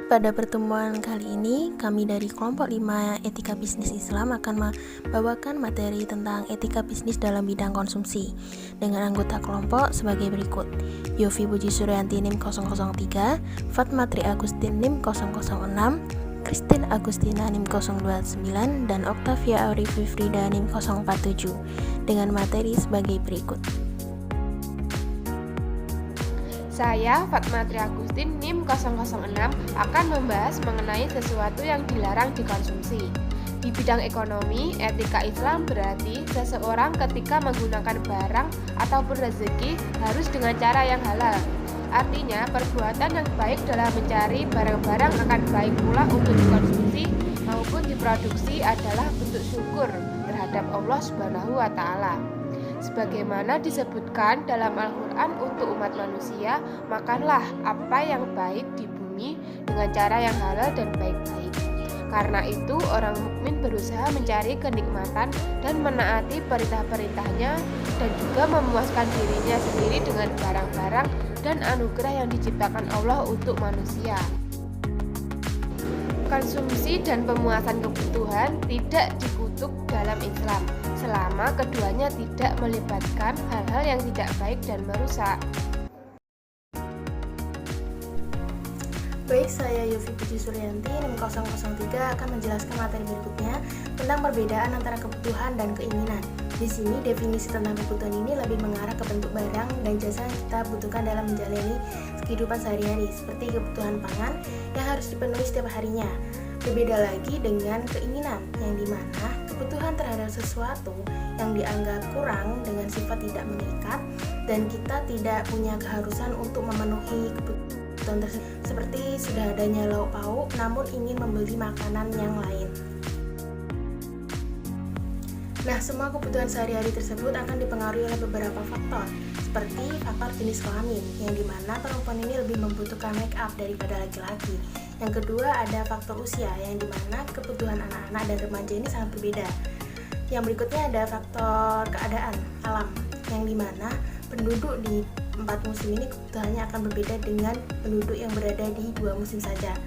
Pada pertemuan kali ini, kami dari kelompok 5 Etika Bisnis Islam akan membawakan materi tentang etika bisnis dalam bidang konsumsi dengan anggota kelompok sebagai berikut: Yofi Puji Suryanti NIM 003, Fatma Tri Agustin NIM 006, Christine Agustina NIM 029, dan Octavia Aurifi Frida NIM 047 dengan materi sebagai berikut. Saya, Fatma Tri Agustin NIM 006, akan membahas mengenai sesuatu yang dilarang dikonsumsi. Di bidang ekonomi, etika Islam berarti seseorang ketika menggunakan barang ataupun rezeki harus dengan cara yang halal. Artinya, perbuatan yang baik dalam mencari barang-barang akan baik pula untuk dikonsumsi maupun diproduksi adalah bentuk syukur terhadap Allah Subhanahu wa Ta'ala. Sebagaimana disebutkan dalam Al-Quran untuk umat manusia, makanlah apa yang baik di bumi dengan cara yang halal dan baik-baik. Karena itu, orang mukmin berusaha mencari kenikmatan dan menaati perintah-perintahnya dan juga memuaskan dirinya sendiri dengan barang-barang dan anugerah yang diciptakan Allah untuk manusia. Konsumsi dan pemuasan kebutuhan tidak dikutuk dalam Islam selama keduanya tidak melibatkan hal-hal yang tidak baik dan merusak. Baik, saya Yofi Puji Suryanti NIM 003 akan menjelaskan materi berikutnya tentang perbedaan antara kebutuhan dan keinginan. Di sini definisi tentang kebutuhan ini lebih mengarah ke bentuk barang dan jasa yang kita butuhkan dalam menjalani kehidupan sehari-hari, seperti kebutuhan pangan yang harus dipenuhi setiap harinya. Berbeda lagi dengan keinginan, yang dimana kebutuhan terhadap sesuatu yang dianggap kurang dengan sifat tidak mengikat dan kita tidak punya keharusan untuk memenuhi kebutuhan tersebut, seperti sudah adanya lauk pauk namun ingin membeli makanan yang lain. Nah, semua kebutuhan sehari-hari tersebut akan dipengaruhi oleh beberapa faktor, seperti faktor jenis kelamin, yang dimana perempuan ini lebih membutuhkan make up daripada laki-laki. Yang kedua, ada faktor usia, yang dimana kebutuhan anak-anak dan remaja ini sangat berbeda. Yang berikutnya ada faktor keadaan alam, yang dimana penduduk di 4 musim ini kebutuhannya akan berbeda dengan penduduk yang berada di 2 musim saja.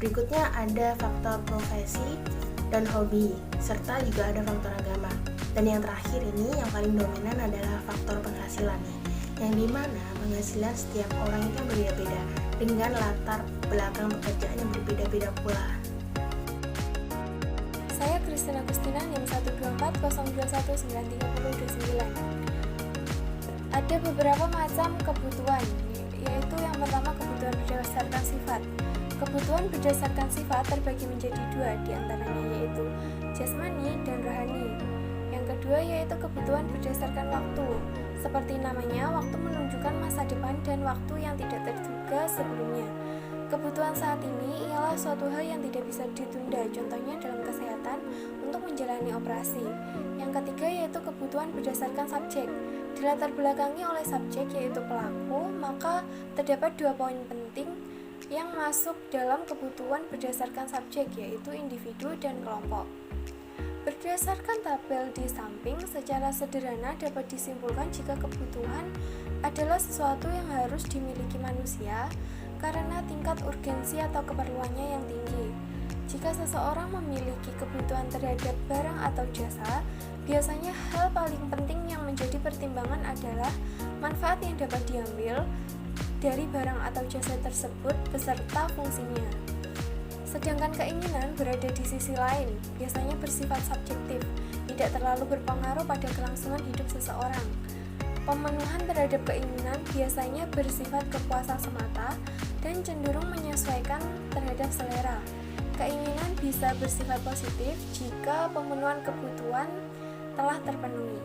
Berikutnya ada faktor profesi dan hobi, serta juga ada faktor agama. Dan yang terakhir ini, yang paling dominan adalah faktor penghasilan nih, yang dimana penghasilan setiap orang itu berbeda-beda dengan latar belakang pekerjaan yang berbeda-beda pula. Saya Christine Agustina NIM 12402193029. Ada beberapa macam kebutuhan, yaitu yang pertama kebutuhan berdasarkan sifat. Kebutuhan berdasarkan sifat terbagi menjadi 2, diantaranya yaitu jasmani dan rohani. Yang kedua yaitu kebutuhan berdasarkan waktu. Seperti namanya, waktu menunjukkan masa depan dan waktu yang tidak terduga sebelumnya. Kebutuhan saat ini ialah suatu hal yang tidak bisa ditunda, contohnya dalam kesehatan untuk menjalani operasi. Yang ketiga yaitu kebutuhan berdasarkan subjek. Dilatar belakangi oleh subjek yaitu pelaku, maka terdapat 2 poin penting yang masuk dalam kebutuhan berdasarkan subjek, yaitu individu dan kelompok. Berdasarkan tabel di samping, secara sederhana dapat disimpulkan jika kebutuhan adalah sesuatu yang harus dimiliki manusia karena tingkat urgensi atau keperluannya yang tinggi. Jika seseorang memiliki kebutuhan terhadap barang atau jasa, biasanya hal paling penting yang menjadi pertimbangan adalah manfaat yang dapat diambil dari barang atau jasa tersebut beserta fungsinya. Sedangkan keinginan berada di sisi lain, biasanya bersifat subjektif, tidak terlalu berpengaruh pada kelangsungan hidup seseorang. Pemenuhan terhadap keinginan biasanya bersifat kepuasan semata dan cenderung menyesuaikan terhadap selera. Keinginan bisa bersifat positif jika pemenuhan kebutuhan telah terpenuhi.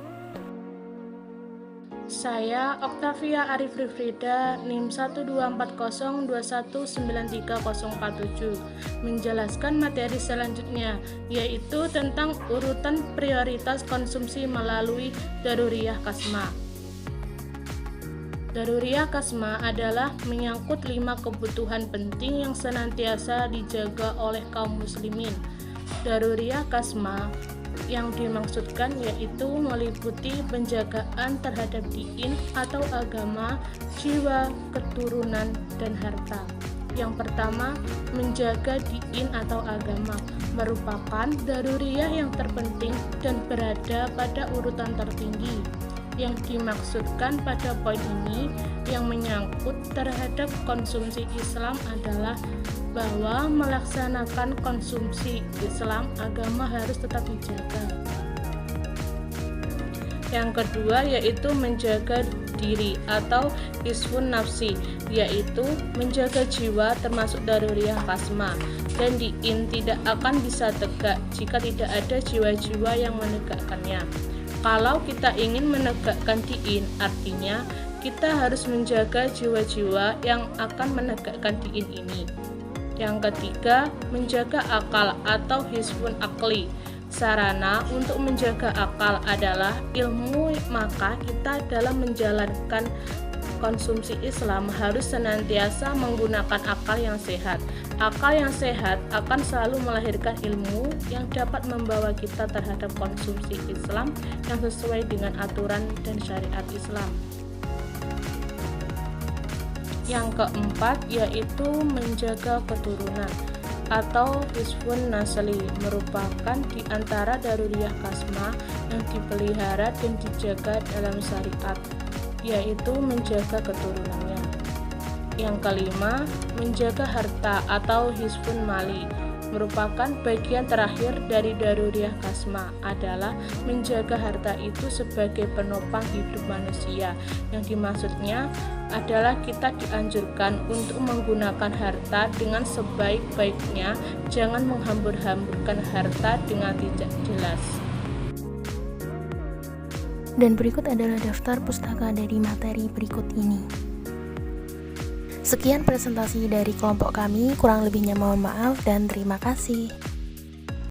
Saya Octavia Aurifi Frida NIM 12402193047 menjelaskan materi selanjutnya, yaitu tentang urutan prioritas konsumsi melalui Daruriyah Kasma. Daruriyah Kasma adalah menyangkut 5 kebutuhan penting yang senantiasa dijaga oleh kaum muslimin. Daruriyah Kasma yang dimaksudkan yaitu meliputi penjagaan terhadap diin atau agama, jiwa, keturunan, dan harta. Yang pertama, menjaga diin atau agama merupakan daruriyah yang terpenting dan berada pada urutan tertinggi. Yang dimaksudkan pada poin ini yang menyangkut terhadap konsumsi Islam adalah bahwa melaksanakan konsumsi Islam agama harus tetap dijaga. Yang kedua yaitu menjaga diri atau isfun nafsi, yaitu menjaga jiwa termasuk daruriyah kasma, dan diin tidak akan bisa tegak jika tidak ada jiwa-jiwa yang menegakkannya. Kalau kita ingin menegakkan diin, artinya kita harus menjaga jiwa-jiwa yang akan menegakkan diin ini. Yang ketiga, menjaga akal atau hisbun akli. Sarana untuk menjaga akal adalah ilmu, maka kita dalam menjalankan konsumsi Islam harus senantiasa menggunakan akal yang sehat. Akal yang sehat akan selalu melahirkan ilmu yang dapat membawa kita terhadap konsumsi Islam yang sesuai dengan aturan dan syariat Islam. Yang keempat yaitu menjaga keturunan atau hisbun nasli, merupakan di antara daruriyah kasma yang dipelihara dan dijaga dalam syariat, yaitu menjaga keturunannya. Yang kelima, menjaga harta atau hisbun mali, merupakan bagian terakhir dari daruriyah kasma, adalah menjaga harta itu sebagai penopang hidup manusia. Yang dimaksudnya adalah kita dianjurkan untuk menggunakan harta dengan sebaik-baiknya, jangan menghambur-hamburkan harta dengan tidak jelas. Dan berikut adalah daftar pustaka dari materi berikut ini. Sekian presentasi dari kelompok kami, kurang lebihnya mohon maaf dan terima kasih.